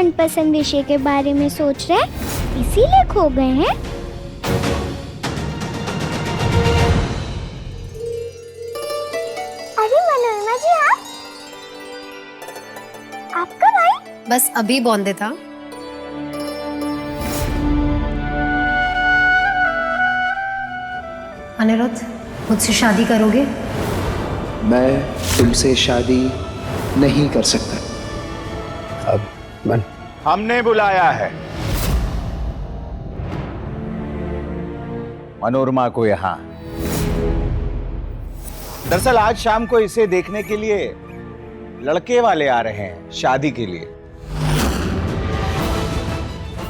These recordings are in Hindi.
मनपसंद विषय के बारे में सोच रहे, इसीलिए खो गए हैं। अरे मनोरमा जी, आप कब आई? बस अभी बौंदे था। अनिरुद्ध, मुझसे शादी करोगे? मैं तुमसे शादी नहीं कर सकता। अब हमने बुलाया है मनोरमा को यहाँ। दरअसल आज शाम को इसे देखने के लिए लड़के वाले आ रहे हैं शादी के लिए।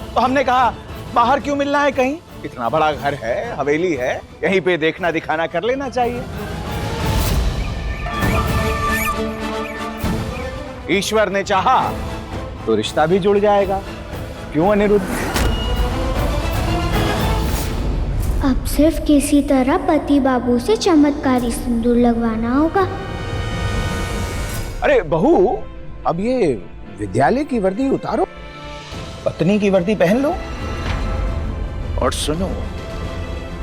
तो हमने कहा बाहर क्यों मिलना है, कहीं इतना बड़ा घर है, हवेली है, यहीं पे देखना दिखाना कर लेना चाहिए। ईश्वर ने चाहा तो रिश्ता भी जुड़ जाएगा, क्यों अनिरुद्ध? अब सिर्फ किसी तरह पति बाबू से चमत्कारी सिंदूर लगवाना होगा। अरे बहू, अब ये विद्यालय की वर्दी उतारो, पत्नी की वर्दी पहन लो। और सुनो,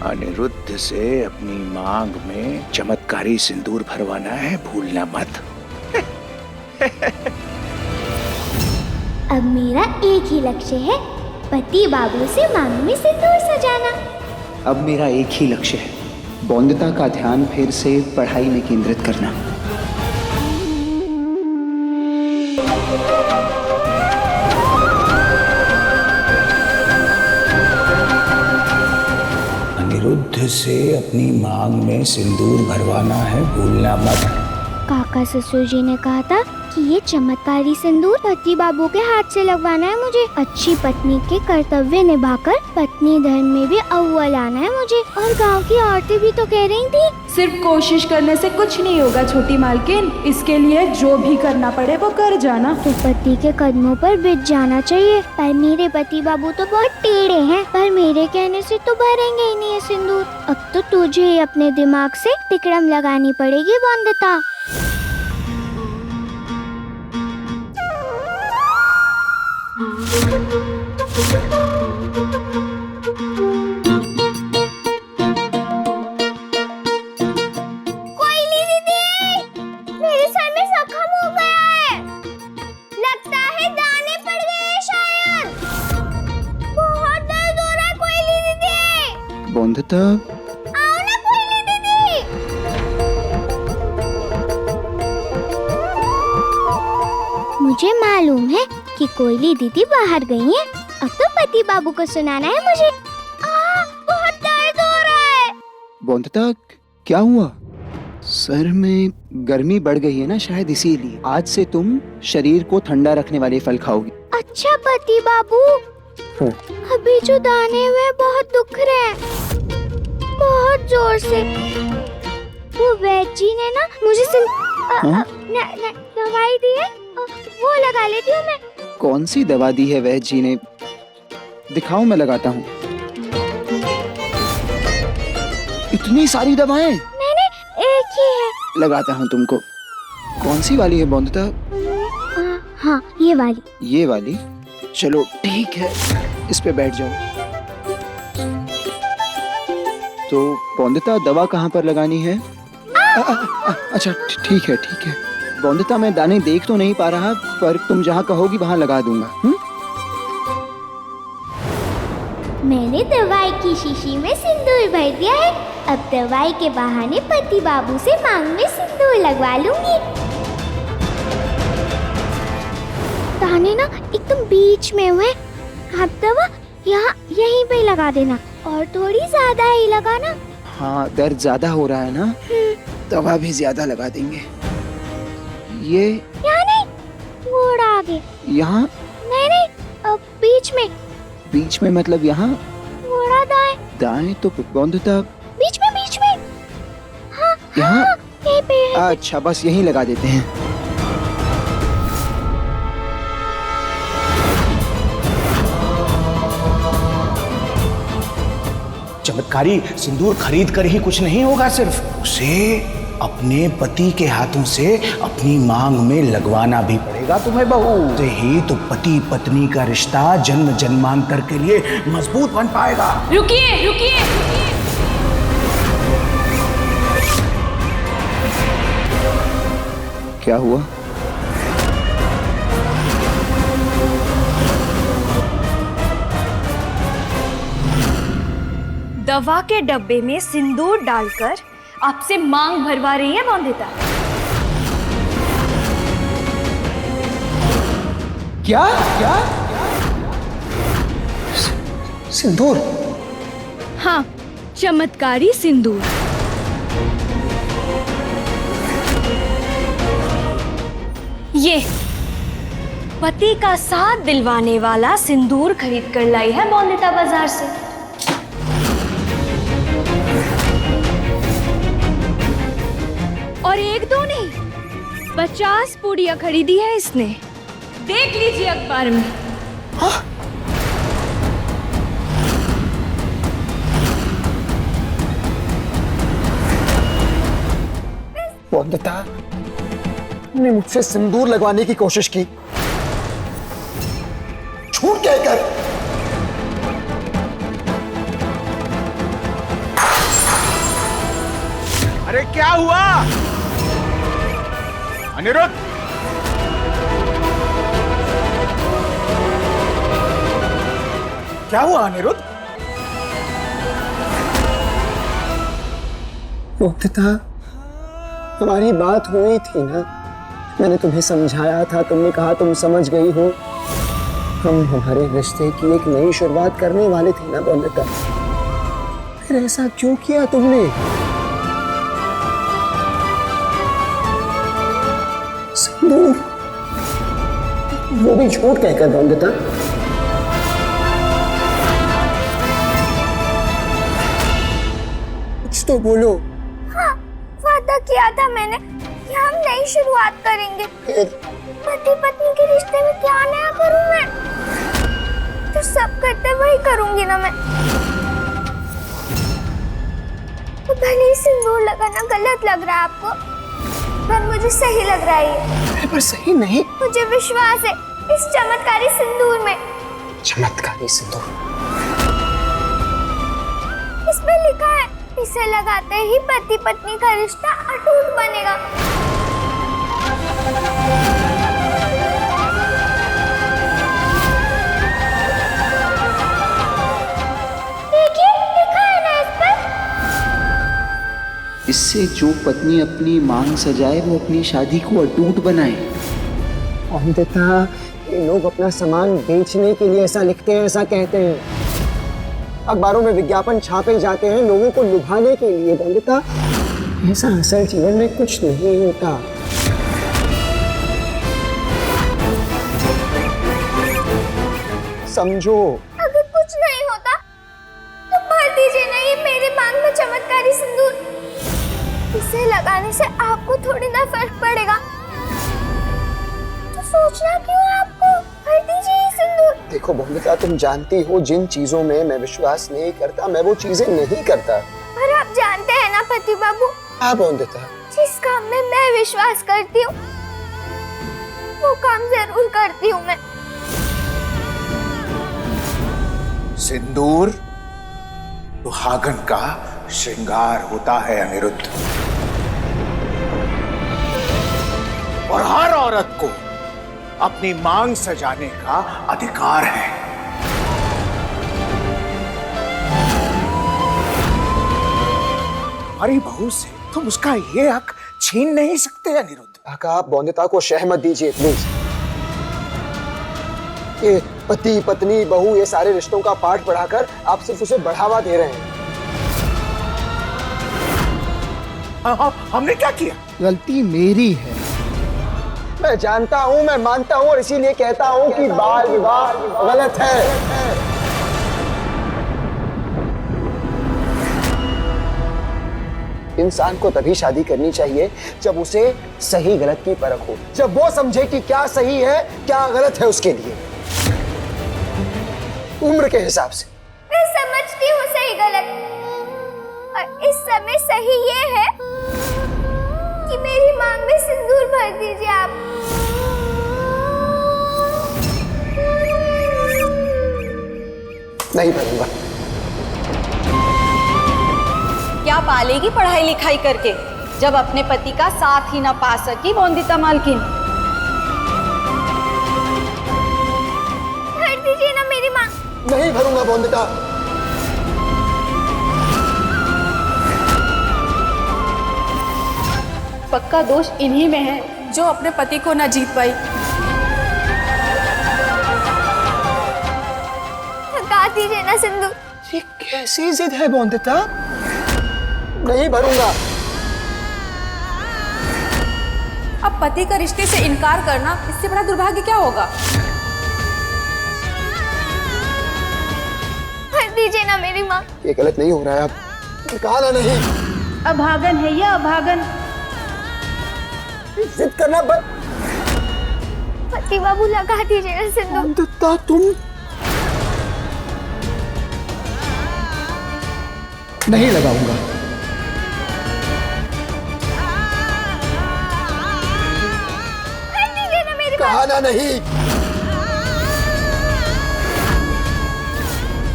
अनिरुद्ध से अपनी मांग में चमत्कारी सिंदूर भरवाना है, भूलना मत। अब मेरा एक ही लक्ष्य है, पति बाबू से मांग में सिंदूर सजाना। अब मेरा एक ही लक्ष्य है, बौंदता का ध्यान फिर से पढ़ाई में केंद्रित करना। अनिरुद्ध से अपनी मांग में सिंदूर भरवाना है, भूलना मत। काका ससुर जी ने कहा था कि ये चमत्कारी सिंदूर पति बाबू के हाथ से लगवाना है मुझे। अच्छी पत्नी के कर्तव्य निभाकर पत्नी धर्म में भी अव्वल आना है मुझे। और गांव की औरतें भी तो कह रही थी। सिर्फ कोशिश करने से कुछ नहीं होगा छोटी मालकिन, इसके लिए जो भी करना पड़े वो कर जाना। तो पति के कदमों पर बिछ जाना चाहिए। पर मेरे पति बाबू तो बहुत टेढ़े हैं, पर मेरे कहने से तो भरेंगे ही नहीं है सिंदूर। अब तो तुझे ही अपने दिमाग से तिकड़म लगानी पड़ेगी बौंदता। कोयली दीदी, मेरे सर में जख्म हो गया है। लगता है दाने पड़ गए हैं शायद। बहुत दर्द हो रहा है कोयली दीदी। बौंदता, आओ ना कोयली दीदी। मुझे मालूम है कि कोयली दीदी बाहर गई है। अब तो पति बाबू को सुनाना है मुझे। बहुत दर्द हो रहा है। बौंदता, क्या हुआ? सर में गर्मी बढ़ गई है ना, शायद इसीलिए। आज से तुम शरीर को ठंडा रखने वाले फल खाओगी। अच्छा पति बाबू, अभी जो दाने हुए बहुत दुख रहे हैं, बहुत जोर से। वो वैद्य जी ने ना मुझे दवाई दी है, वो लगा लेती हूँ मैं। कौन सी दवा दी है वैद्य जी ने? दिखाओ, मैं लगाता हूँ। इतनी सारी दवाएं? नहीं, एक ही है। लगाता हूँ तुमको। कौन सी वाली है बौंदता? हाँ, ये वाली। ये वाली? चलो ठीक है, इस पे बैठ जाओ। तो बौंदता, दवा कहाँ पर लगानी है? अच्छा ठीक है ठीक है। बौंदता, मैं दाने देख तो नहीं पा रहा, पर तुम जहाँ कहोगी वहाँ लगा दूंगा। मैंने दवाई की शीशी में सिंदूर भर दिया है। अब दवाई के बहाने पति बाबू से मांग में सिंदूर लगवा लूंगी। दाने ना एकदम बीच में हुए। आप दवा यहाँ यहीं पे लगा देना, और थोड़ी ज्यादा ही लगाना। हाँ, दर्द ज्यादा हो रहा है ना, दवा भी ज्यादा लगा देंगे। ये यहाँ नहीं, थोड़ा आगे। यहाँ? नहीं, अब बीच में। बीच में मतलब यहाँ? थोड़ा दाएं। दाएं? तो बौंदता, बीच में। हाँ, यहाँ? हाँ, यहीं पे है। अच्छा, बस यहीं लगा देते हैं। चमत्कारी सिंदूर खरीद कर ही कुछ नहीं होगा, सिर्फ उसे अपने पति के हाथों से अपनी मांग में लगवाना भी पड़ेगा तुम्हें बहू। से ही तो पति पत्नी का रिश्ता जन्म जन्मांतर के लिए मजबूत बन पाएगा। रुकिए रुकिए, क्या हुआ? दवा के डब्बे में सिंदूर डालकर आपसे मांग भरवा रही है बॉन्दिता। क्या क्या? सिंदूर? हाँ, चमत्कारी सिंदूर। ये पति का साथ दिलवाने वाला सिंदूर खरीद कर लाई है बॉन्दिता बाजार से। और एक दो नहीं, 50 पूड़ियां खरीदी है इसने। देख लीजिए अखबार में। बॉन्दिता ने मुझसे सिंदूर लगवाने की कोशिश की, झूठ कहकर। अरे क्या हुआ अनिरुद्ध? क्या हुआ अनिरुद्ध? बॉन्दिता, हमारी बात हुई थी ना, मैंने तुम्हें समझाया था, तुमने कहा तुम समझ गई हो। हम हमारे रिश्ते की एक नई शुरुआत करने वाले थे ना बॉन्दिता, फिर ऐसा क्यों किया तुमने? सिंदूर, वो भी झूठ कहकर बॉन्दिता। कुछ तो बोलो। हाँ, वादा किया था मैंने कि हम नई शुरुआत करेंगे। पति पत्नी के रिश्ते में क्या नया करूं मैं? जो सब करते वही करूंगी ना मैं। तो भले ही सिंदूर लगाना गलत लग रहा है आपको, पर मुझे सही लग रहा है। पर सही नहीं। मुझे विश्वास है इस चमत्कारी सिंदूर में। चमत्कारी सिंदूर? इसमें लिखा है, इसे लगाते ही पति पत्नी का रिश्ता अटूट बनेगा। देखिए, लिखा है ना इस पर। इससे जो पत्नी अपनी मांग सजाए वो अपनी शादी को अटूट बनाए। बॉन्दिता, ये लोग अपना सामान बेचने के लिए ऐसा लिखते हैं, ऐसा कहते हैं। अखबारों में विज्ञापन छापे जाते हैं लोगों को लुभाने के लिए। बॉन्दिता, ऐसा असल जीवन में कुछ नहीं होता। समझो। अगर कुछ नहीं होता तो भर दीजिए ना ये मेरे मांग में चमत्कारी सिंदूर। इसे लगाने से आपको थोड़ी ना फर्क पड़ेगा, तो सोचना क्यों है आपको? भर दीजिए ये सिंदूर। देखो बॉन्दिता, तुम जानती हो जिन चीजों में मैं विश्वास नहीं करता, मैं वो चीजें नहीं करता। पर आप जानते हैं ना पति बाबू, हाँ बॉन्दिता, जिस काम में मैं विश्वास करती हूँ वो काम जरूर करती हूँ मैं। सिंदूर सुहागन का श्रृंगार होता है अनिरुद्ध, और हर औरत को अपनी मांग सजाने का अधिकार है। हमारी बहू से तुम उसका ये हक छीन नहीं सकते अनिरुद्ध। काका, आप बॉन्दिता को शह मत दीजिए प्लीज। ये पति पत्नी बहू ये सारे रिश्तों का पाठ पढ़ाकर आप सिर्फ उसे बढ़ावा दे रहे हैं। हमने क्या किया? गलती मेरी है। मैं जानता हूं, मैं मानता हूं, और इसीलिए कहता हूं कि बाल विवाह गलत है। इंसान को तभी शादी करनी चाहिए जब उसे सही गलत की परख हो, जब वो समझे कि क्या सही है क्या गलत है उसके लिए, उम्र के हिसाब से। मैं समझती हूँ सही गलत, और इस समय सही ये है कि मेरी मांग में सिंदूर भर दीजिए आप। नहीं भरूंगा। क्या पालेगी पढ़ाई लिखाई करके जब अपने पति का साथ ही ना पा सकी बोंदिता मालकिन। भर दीजिए ना मेरी मांग। नहीं भरूंगा बोंदिता। पक्का दोष इन्हीं में है जो अपने पति को न जीत पाई। हटा दीजिए ना सिंदूर। ये कैसी जिद है बोंदिता? नहीं भरूंगा। अब पति का रिश्ते से इनकार करना इससे बड़ा दुर्भाग्य क्या होगा? भर दीजिए ना मेरी मांग। ये गलत नहीं हो रहा है अब। निकाला नहीं। अभागन है यह अभागन। जिद करना बंद। पति बाबू लगा दीजिए ना सिंदूर। बोंदिता तुम नहीं लगाऊंगा। भर दीजिए ना मेरी मांग। कहा ना नहीं।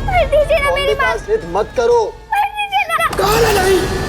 भर दीजिए ना मेरी बोंदिता मांग। जिद मत करो। भर दीजिए ना। कहा ना नहीं।